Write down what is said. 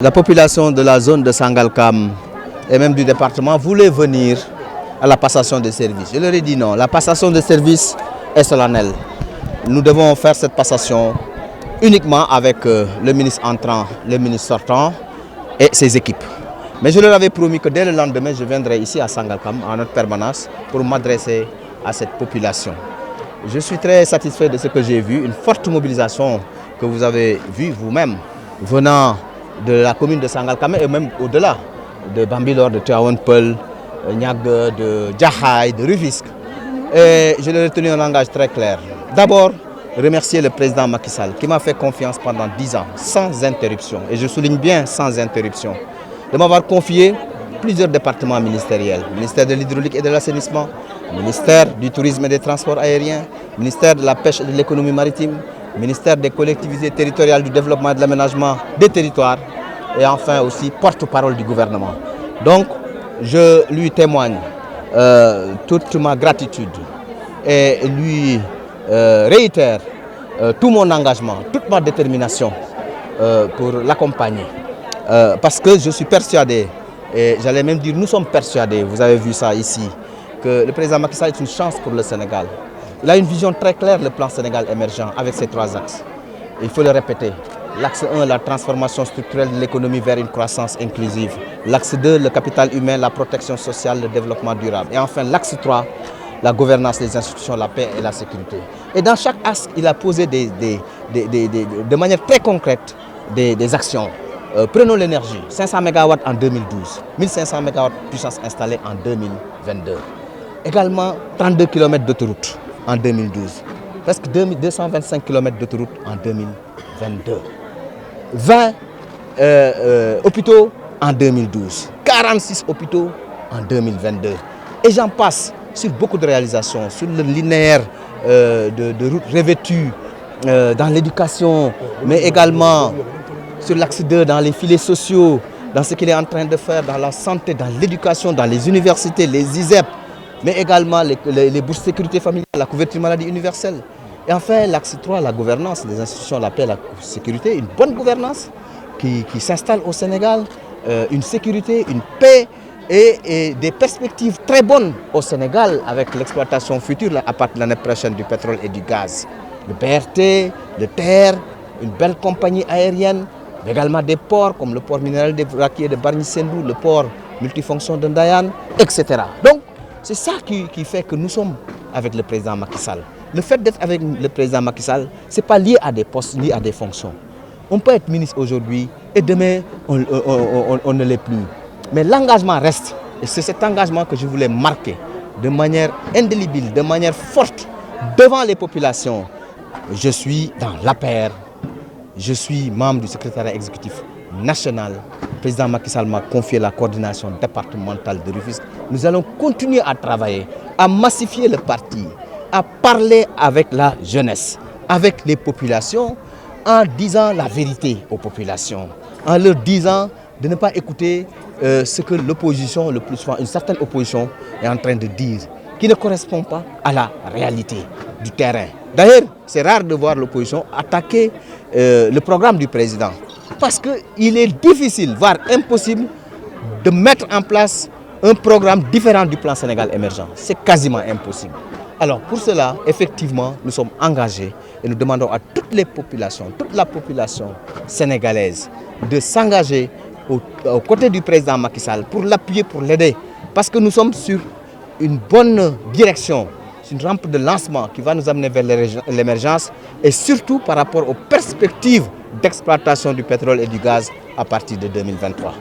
La population de la zone de Sangalkam et même du département voulait venir à la passation de services. Je leur ai dit non, la passation de services est solennelle. Nous devons faire cette passation uniquement avec le ministre entrant, le ministre sortant et ses équipes. Mais je leur avais promis que dès le lendemain, je viendrai ici à Sangalkam, en notre permanence, pour m'adresser à cette population. Je suis très satisfait de ce que j'ai vu, une forte mobilisation que vous avez vue vous-même, venant de la commune de Sangalkam et même au-delà, de Bambilor, de Tivaouane Peulh, Niague, de Jaxaay, de Rufisque. Et je leur ai tenu un langage très clair. D'abord, remercier le président Macky Sall qui m'a fait confiance pendant 10 ans, sans interruption. Et je souligne bien sans interruption. De m'avoir confié plusieurs départements ministériels. Ministère de l'hydraulique et de l'assainissement, ministère du tourisme et des transports aériens, ministère de la pêche et de l'économie maritime, ministère des collectivités territoriales, du développement et de l'aménagement des territoires et enfin aussi porte-parole du gouvernement. Donc je lui témoigne toute ma gratitude et lui réitère tout mon engagement, toute ma détermination pour l'accompagner. Parce que je suis persuadé, et j'allais même dire nous sommes persuadés, vous avez vu ça ici, que le président Macky Sall est une chance pour le Sénégal. Il a une vision très claire, le plan Sénégal émergent, avec ses 3 axes. Il faut le répéter. L'axe 1, la transformation structurelle de l'économie vers une croissance inclusive. L'axe 2, le capital humain, la protection sociale, le développement durable. Et enfin, l'axe 3, la gouvernance des institutions, la paix et la sécurité. Et dans chaque axe, il a posé de manière très concrète des actions. Prenons l'énergie, 500 MW en 2012, 1500 MW puissance installée en 2022. Également, 32 km d'autoroute en 2012, presque 225 km d'autoroute en 2022. 20 hôpitaux en 2012, 46 hôpitaux en 2022. Et j'en passe sur beaucoup de réalisations, sur le linéaire de routes revêtues dans l'éducation, mais également sur l'axe 2, dans les filets sociaux, dans ce qu'il est en train de faire dans la santé, dans l'éducation, dans les universités, les ISEP, mais également les bourses de sécurité familiale, la couverture maladie universelle. Et enfin, l'axe 3, la gouvernance des institutions, la paix et la sécurité, une bonne gouvernance qui s'installe au Sénégal, une sécurité, une paix et des perspectives très bonnes au Sénégal avec l'exploitation future à partir de l'année prochaine du pétrole et du gaz. Le BRT, le TER, une belle compagnie aérienne, mais également des ports comme le port minéral de Vraquier de Bargny-Sendou, le port multifonction de Ndayane, etc. Donc, c'est ça qui fait que nous sommes avec le président Macky Sall. Le fait d'être avec le président Macky Sall, ce n'est pas lié à des postes, lié à des fonctions. On peut être ministre aujourd'hui et demain, on ne l'est plus. Mais l'engagement reste. Et c'est cet engagement que je voulais marquer de manière indélébile, de manière forte, devant les populations. Je suis dans l'APR. Je suis membre du secrétariat exécutif national. Le président Macky Sall m'a confié la coordination départementale de Rufisque. Nous allons continuer à travailler, à massifier le parti, à parler avec la jeunesse, avec les populations, en disant la vérité aux populations, en leur disant de ne pas écouter ce que l'opposition, le plus souvent une certaine opposition, est en train de dire, qui ne correspond pas à la réalité du terrain. D'ailleurs, c'est rare de voir l'opposition attaquer le programme du président. Parce qu'il est difficile, voire impossible, de mettre en place un programme différent du plan Sénégal émergent. C'est quasiment impossible. Alors pour cela, effectivement, nous sommes engagés et nous demandons à toutes les populations, toute la population sénégalaise, de s'engager aux côtés du président Macky Sall pour l'appuyer, pour l'aider. Parce que nous sommes sur une bonne direction, une rampe de lancement qui va nous amener vers l'émergence et surtout par rapport aux perspectives d'exploitation du pétrole et du gaz à partir de 2023.